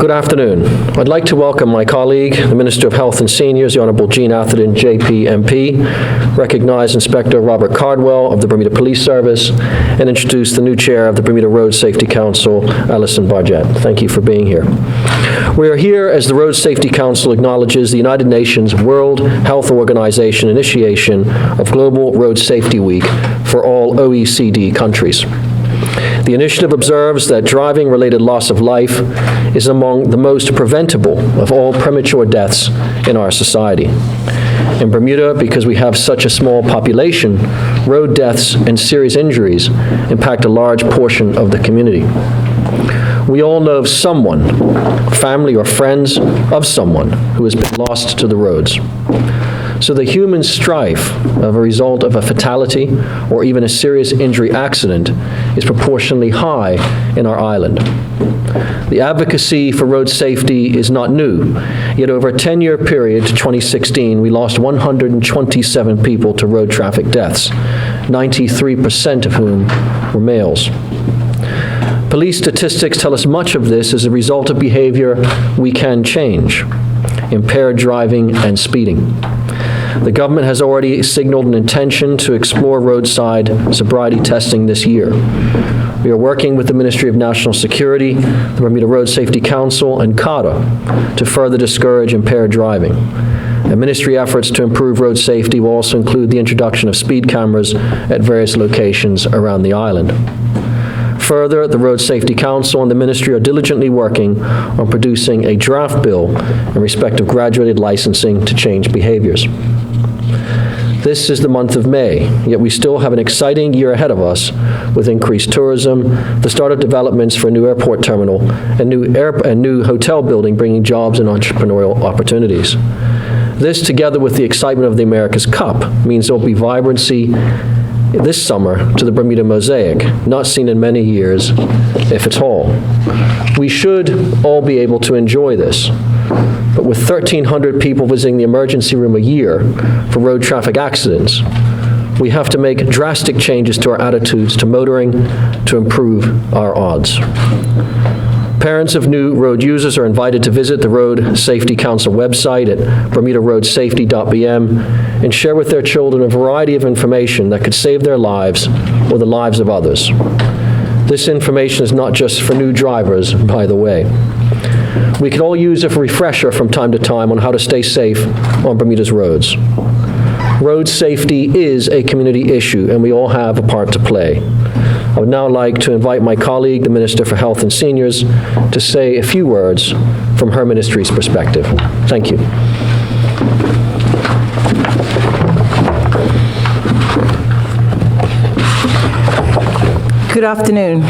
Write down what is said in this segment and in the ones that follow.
Good afternoon. I'd like to welcome my colleague, the Minister of Health and Seniors, the Honourable Jean Atherton, JP MP, recognize Inspector Robert Cardwell of the Bermuda Police Service, and introduce the new Chair of the Bermuda Road Safety Council, Alison Bargett. Thank you for being here. We are here as the Road Safety Council acknowledges the United Nations World Health Organization initiation of Global Road Safety Week for all OECD countries. The initiative observes that driving-related loss of life is among the most preventable of all premature deaths in our society. In Bermuda, because we have such a small population, road deaths and serious injuries impact a large portion of the community. We all know of someone, family or friends of someone, who has been lost to the roads. So the human strife of a result of a fatality or even a serious injury accident is proportionally high in our island. The advocacy for road safety is not new, yet over a 10-year period to 2016, we lost 127 people to road traffic deaths, 93% of whom were males. Police statistics tell us much of this is a result of behavior we can change: impaired driving and speeding. The government has already signaled an intention to explore roadside sobriety testing this year. We are working with the Ministry of National Security, the Bermuda Road Safety Council, and CADA to further discourage impaired driving. And ministry efforts to improve road safety will also include the introduction of speed cameras at various locations around the island. Further, the Road Safety Council and the Ministry are diligently working on producing a draft bill in respect of graduated licensing to change behaviors. This is the month of May, yet we still have an exciting year ahead of us with increased tourism, the start of developments for a new airport terminal, and new hotel building bringing jobs and entrepreneurial opportunities. This, together with the excitement of the America's Cup, means there will be vibrancy this summer to the Bermuda Mosaic, not seen in many years, if at all. We should all be able to enjoy this, but with 1,300 people visiting the emergency room a year for road traffic accidents, we have to make drastic changes to our attitudes to motoring to improve our odds. Parents of new road users are invited to visit the Road Safety Council website at bermudaroadsafety.bm and share with their children a variety of information that could save their lives or the lives of others. This information is not just for new drivers, by the way. We could all use a refresher from time to time on how to stay safe on Bermuda's roads. Road safety is a community issue, and we all have a part to play. I would now like to invite my colleague, the Minister for Health and Seniors, to say a few words from her ministry's perspective. Thank you. Good afternoon.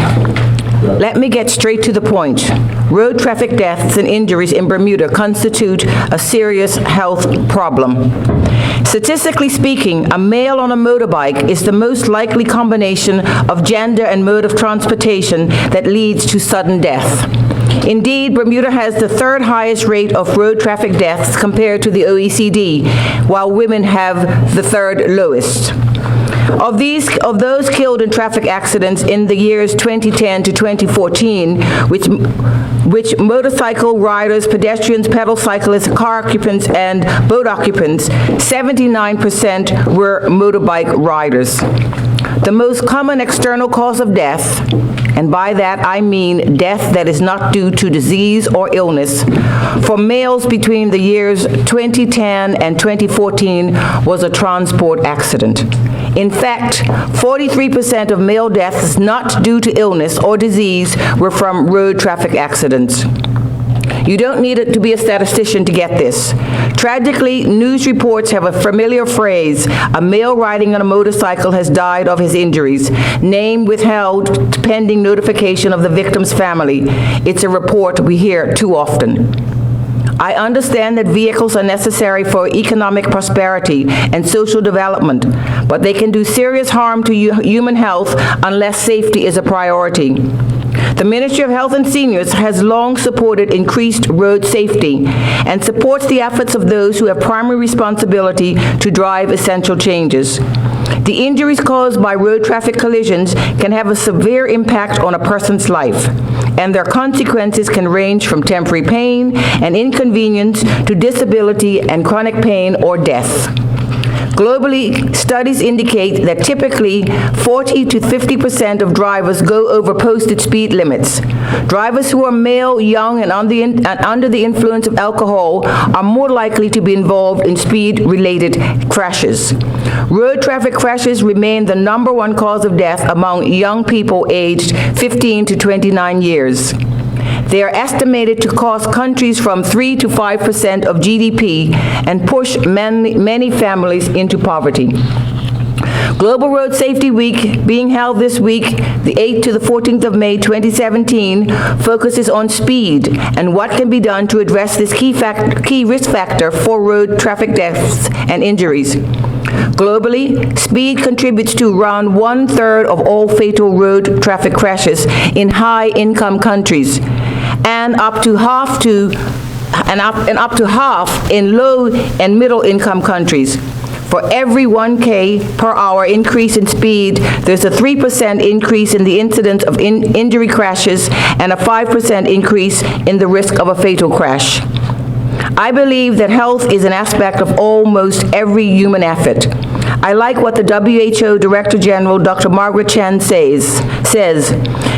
Let me get straight to the point. Road traffic deaths and injuries in Bermuda constitute a serious health problem. Statistically speaking, a male on a motorbike is the most likely combination of gender and mode of transportation that leads to sudden death. Indeed, Bermuda has the third highest rate of road traffic deaths compared to the OECD, while women have the third lowest. Of those killed in traffic accidents in the years 2010 to 2014, which motorcycle riders, pedestrians, pedal cyclists, car occupants, and boat occupants, 79% were motorbike riders. The most common external cause of death, and by that I mean death that is not due to disease or illness, for males between the years 2010 and 2014 was a transport accident. In fact, 43% of male deaths not due to illness or disease were from road traffic accidents. You don't need to be a statistician to get this. Tragically, news reports have a familiar phrase: a male riding on a motorcycle has died of his injuries, name withheld pending notification of the victim's family. It's a report we hear too often. I understand that vehicles are necessary for economic prosperity and social development, but they can do serious harm to human health unless safety is a priority. The Ministry of Health and Seniors has long supported increased road safety and supports the efforts of those who have primary responsibility to drive essential changes. The injuries caused by road traffic collisions can have a severe impact on a person's life, and their consequences can range from temporary pain and inconvenience to disability and chronic pain or death. Globally, studies indicate that typically 40 to 50% of drivers go over posted speed limits. Drivers who are male, young, and under the influence of alcohol are more likely to be involved in speed-related crashes. Road traffic crashes remain the #1 cause of death among young people aged 15 to 29 years. They are estimated to cost countries from 3 to 5% of GDP and push many families into poverty. Global Road Safety Week, being held this week, the 8th to the 14th of May 2017, focuses on speed and what can be done to address this key risk factor for road traffic deaths and injuries. Globally, speed contributes to around 1/3 of all fatal road traffic crashes in high-income countries, and up to half in low and middle-income countries. For every 1 per hour increase in speed, there's a 3% increase in the incidence of injury crashes and a 5% increase in the risk of a fatal crash. I believe that health is an aspect of almost every human effort. I like what the WHO Director General, Dr. Margaret Chan, says,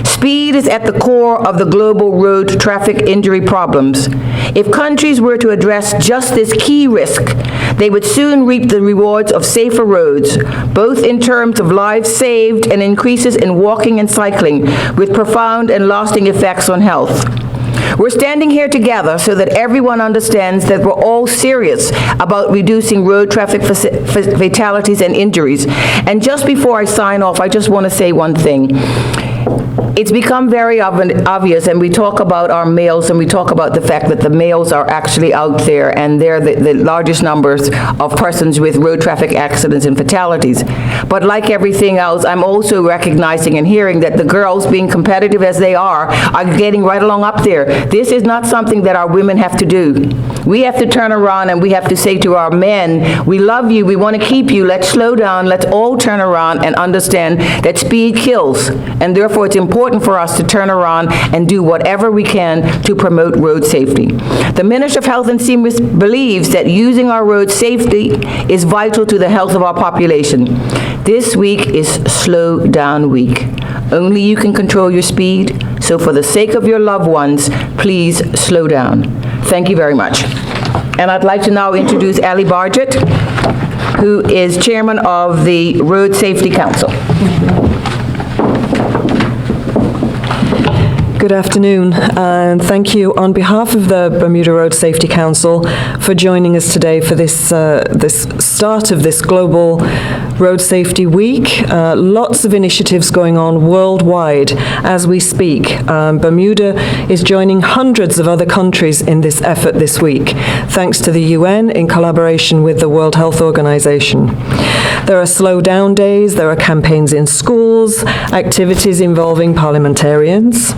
speed is at the core of the global road traffic injury problems. If countries were to address just this key risk, they would soon reap the rewards of safer roads, both in terms of lives saved and increases in walking and cycling, with profound and lasting effects on health. We're standing here together so that everyone understands that we're all serious about reducing road traffic fatalities and injuries. And just before I sign off, I just want to say one thing. It's become very obvious, and we talk about our males, and we talk about the fact that the males are actually out there, and they're the largest numbers of persons with road traffic accidents and fatalities. But like everything else, I'm also recognizing and hearing that the girls, being competitive as they are getting right along up there. This is not something that our women have to do. We have to turn around and we have to say to our men, we love you, we want to keep you, let's slow down, let's all turn around and understand that speed kills, and therefore it's important for us to turn around and do whatever we can to promote road safety. The Minister of Health and Seniors believes that using our road safety is vital to the health of our population. This week is Slow Down Week. Only you can control your speed, so for the sake of your loved ones, please slow down. Thank you very much. And I'd like to now introduce Ali Bargett, who is Chairman of the Road Safety Council. Good afternoon, and thank you on behalf of the Bermuda Road Safety Council for joining us today for this start of this Global Road Safety Week. Lots of initiatives going on worldwide as we speak. Bermuda is joining hundreds of other countries in this effort this week, thanks to the UN in collaboration with the World Health Organization. There are slow down days, there are campaigns in schools, activities involving parliamentarians,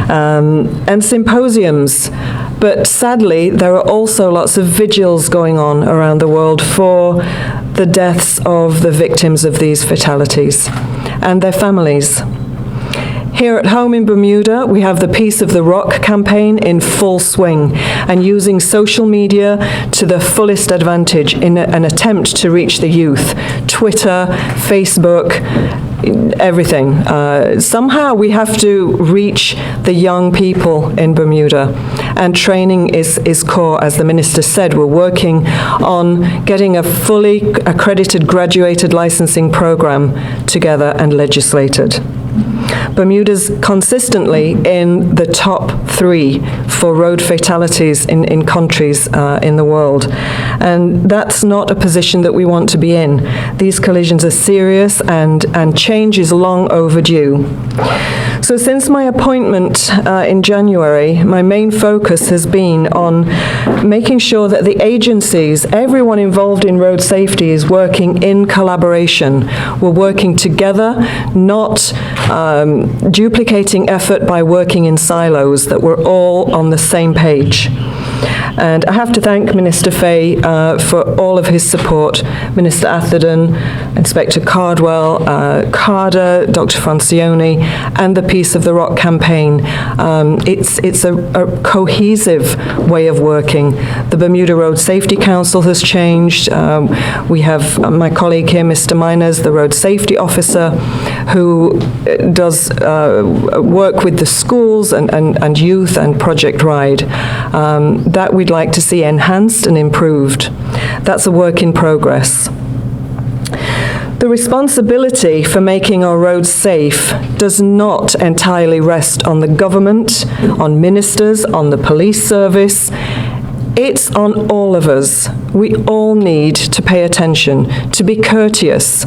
and symposiums. But sadly, there are also lots of vigils going on around the world for the deaths of the victims of these fatalities and their families. Here at home in Bermuda, we have the Peace of the Rock campaign in full swing and using social media to the fullest advantage in an attempt to reach the youth. Twitter, Facebook, everything. Somehow we have to reach the young people in Bermuda, and training is core. As the Minister said, we're working on getting a fully accredited graduated licensing program together and legislated. Bermuda's consistently in the top 3 for road fatalities in countries in the world. And that's not a position that we want to be in. These collisions are serious and change is long overdue. So since my appointment in January, my main focus has been on making sure that the agencies, everyone involved in road safety, is working in collaboration. We're working together, not duplicating effort by working in silos, that we're all on the same page. And I have to thank Minister Fay for all of his support, Minister Atherton, Inspector Cardwell, Carter, Dr. Francione, and the Peace of the Rock campaign. It's a cohesive way of working. The Bermuda Road Safety Council has changed. We have my colleague here, Mr. Miners, the Road Safety Officer, who does work with the schools and youth and Project Ride. That we'd like to see enhanced and improved. That's a work in progress. The responsibility for making our roads safe does not entirely rest on the government, on ministers, on the police service. It's on all of us. We all need to pay attention, to be courteous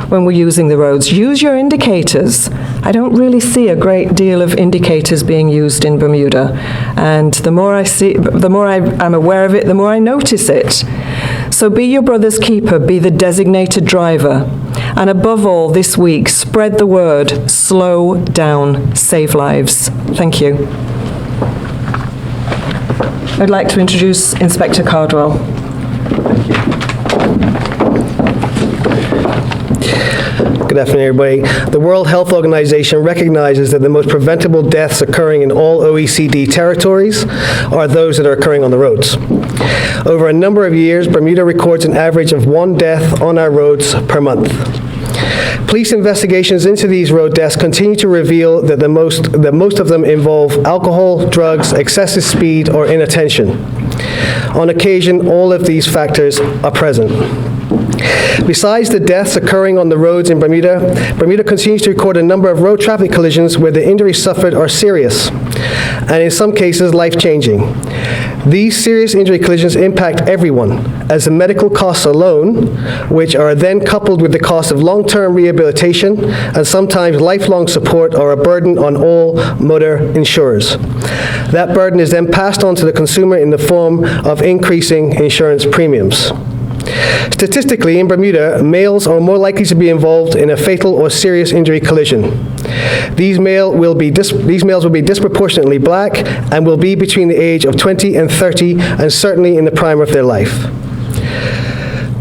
when we're using the roads. Use your indicators. I don't really see a great deal of indicators being used in Bermuda. And the more I see, the more I'm aware of it, the more I notice it. So be your brother's keeper, be the designated driver. And above all, this week, spread the word, slow down, save lives. Thank you. I'd like to introduce Inspector Cardwell. Good afternoon, everybody. The World Health Organization recognizes that the most preventable deaths occurring in all OECD territories are those that are occurring on the roads. Over a number of years, Bermuda records an average of 1 death on our roads per month. Police investigations into these road deaths continue to reveal that most of them involve alcohol, drugs, excessive speed, or inattention. On occasion, all of these factors are present. Besides the deaths occurring on the roads in Bermuda, Bermuda continues to record a number of road traffic collisions where the injuries suffered are serious, and in some cases, life-changing. These serious injury collisions impact everyone, as the medical costs alone, which are then coupled with the cost of long-term rehabilitation and sometimes lifelong support, are a burden on all motor insurers. That burden is then passed on to the consumer in the form of increasing insurance premiums. Statistically, in Bermuda, males are more likely to be involved in a fatal or serious injury collision. These males will be disproportionately black and will be between the age of 20 and 30, and certainly in the prime of their life.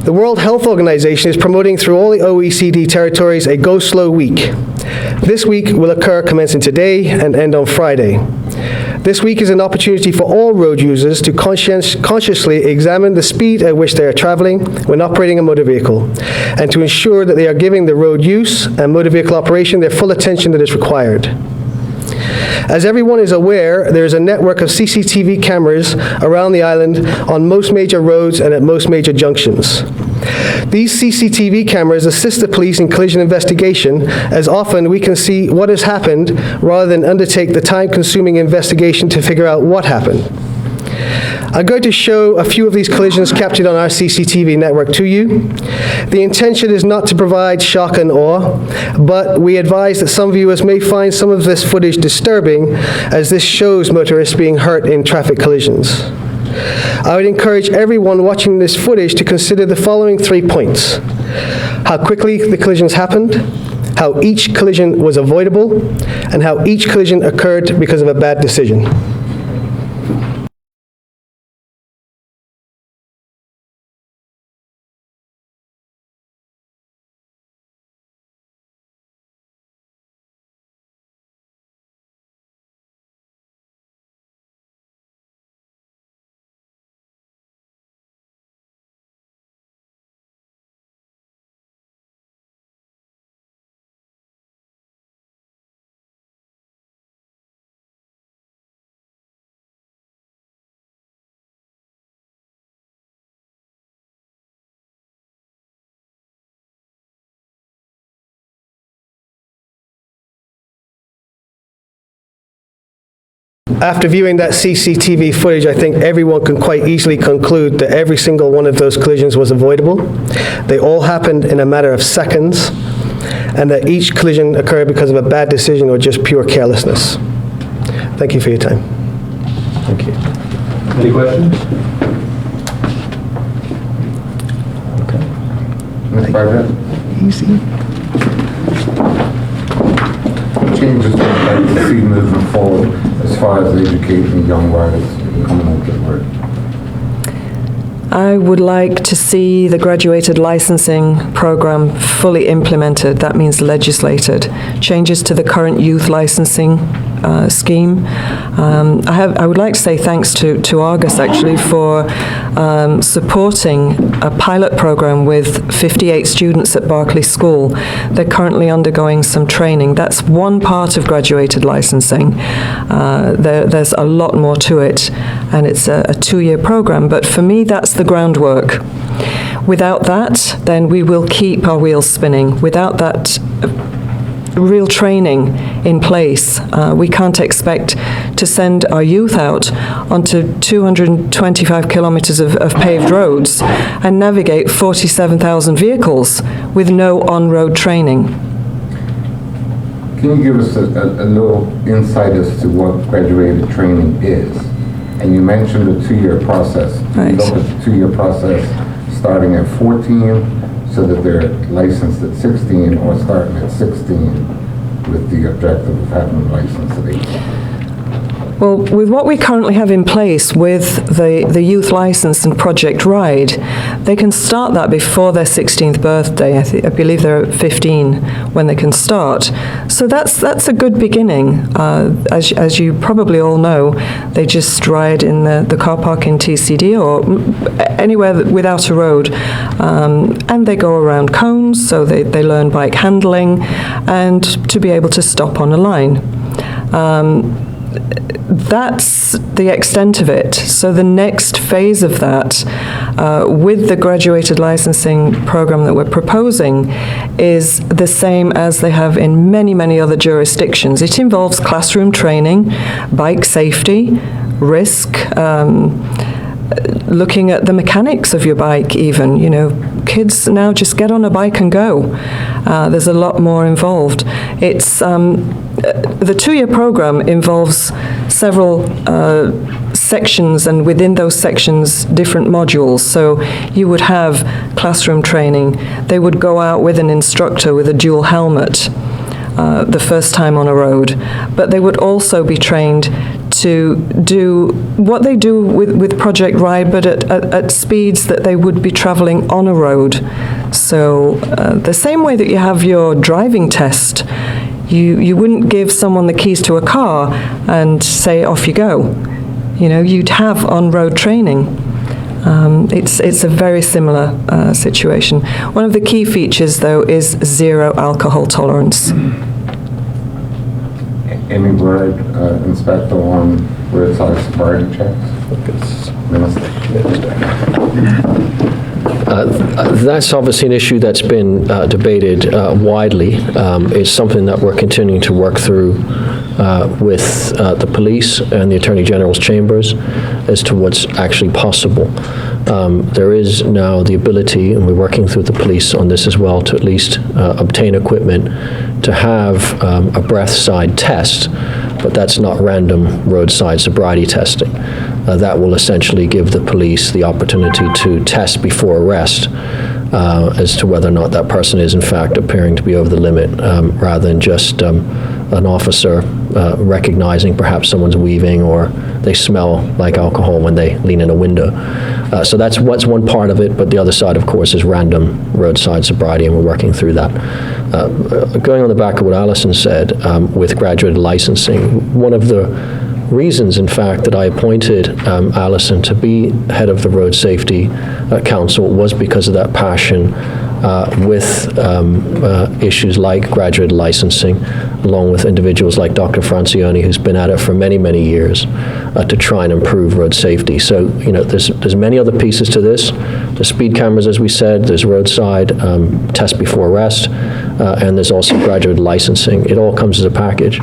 The World Health Organization is promoting through all the OECD territories a Go Slow Week. This week will occur commencing today and end on Friday. This week is an opportunity for all road users to consciously examine the speed at which they are traveling when operating a motor vehicle, and to ensure that they are giving the road use and motor vehicle operation their full attention that is required. As everyone is aware, there is a network of CCTV cameras around the island on most major roads and at most major junctions. These CCTV cameras assist the police in collision investigation, as often we can see what has happened rather than undertake the time-consuming investigation to figure out what happened. I'm going to show a few of these collisions captured on our CCTV network to you. The intention is not to provide shock and awe, but we advise that some viewers may find some of this footage disturbing, as this shows motorists being hurt in traffic collisions. I would encourage everyone watching this footage to consider the following 3 points: how quickly the collisions happened, how each collision was avoidable, and how each collision occurred because of a bad decision. After viewing that CCTV footage, I think everyone can quite easily conclude that every single one of those collisions was avoidable. They all happened in a matter of seconds, and that each collision occurred because of a bad decision or just pure carelessness. Thank you for your time. Thank you. Any questions? Okay. Ms. Bartlett? Easy. Changes that I'd like to see moving forward as far as educating young riders coming out to work. I would like to see the graduated licensing program fully implemented. That means legislated. Changes to the current youth licensing scheme. I would like to say thanks to Argus, actually, for supporting a pilot program with 58 students at Berkeley School. They're currently undergoing some training. That's one part of graduated licensing. There's a lot more to it, and it's a 2-year program. But for me, that's the groundwork. Without that, then we will keep our wheels spinning. Without that real training in place, we can't expect to send our youth out onto 225 kilometers of paved roads and navigate 47,000 vehicles with no on-road training. Can you give us a little insight as to what graduated training is? And you mentioned the 2-year process. Right. You look at the 2-year process starting at 14 so that they're licensed at 16, or starting at 16 with the objective of having a license at 18? Well, with what we currently have in place with the youth license and Project Ride, they can start that before their 16th birthday. I believe they're 15 when they can start. So that's a good beginning. As you probably all know, they just ride in the car park in TCD or anywhere without a road. And they go around cones, so they learn bike handling and to be able to stop on a line. That's the extent of it. So the next phase of that, with the graduated licensing program that we're proposing, is the same as they have in many, many other jurisdictions. It involves classroom training, bike safety, risk, looking at the mechanics of your bike even. You know, kids now just get on a bike and go. There's a lot more involved. It's the 2-year program involves several sections, and within those sections, different modules. So you would have classroom training. They would go out with an instructor with a dual helmet the first time on a road, but they would also be trained to do what they do with Project Ride, but at speeds that they would be traveling on a road. So the same way that you have your driving test, you wouldn't give someone the keys to a car and say, off you go. You know, you'd have on-road training. It's a very similar situation. One of the key features, though, is zero alcohol tolerance. Any word, Inspector, on roadside sobriety checks? Minister. That's obviously an issue that's been debated widely. It's something that we're continuing to work through with the police and the Attorney General's chambers as to what's actually possible. There is now the ability, and we're working through the police on this as well, to at least obtain equipment to have a breath side test, but that's not random roadside sobriety testing. That will essentially give the police the opportunity to test before arrest as to whether or not that person is in fact appearing to be over the limit, rather than just an officer recognizing perhaps someone's weaving or they smell like alcohol when they lean in a window. So that's what's one part of it, but the other side, of course, is random roadside sobriety, and we're working through that. Going on the back of what Allison said with graduated licensing, one of the reasons, in fact, that I appointed Allison to be head of the Road Safety Council was because of that passion with issues like graduate licensing, along with individuals like Dr. Francione, who's been at it for many, many years to try and improve road safety. So, you know, there's many other pieces to this. There's speed cameras, as we said, there's roadside test before arrest, and there's also graduate licensing. It all comes as a package.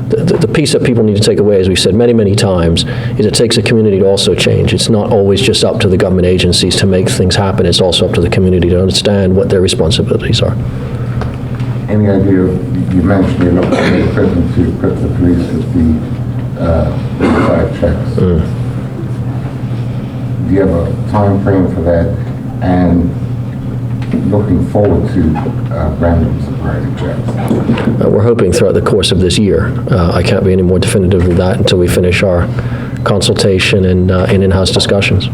The piece that people need to take away, as we've said many, many times, is it takes a community to also change. It's not always just up to the government agencies to make things happen. It's also up to the community to understand what their responsibilities are. Any idea, you mentioned you're looking at equipment to equip the police with the roadside checks. Do you have a time frame for that? And looking forward to random sobriety checks? We're hoping throughout the course of this year. I can't be any more definitive than that until we finish our consultation and in-house discussions.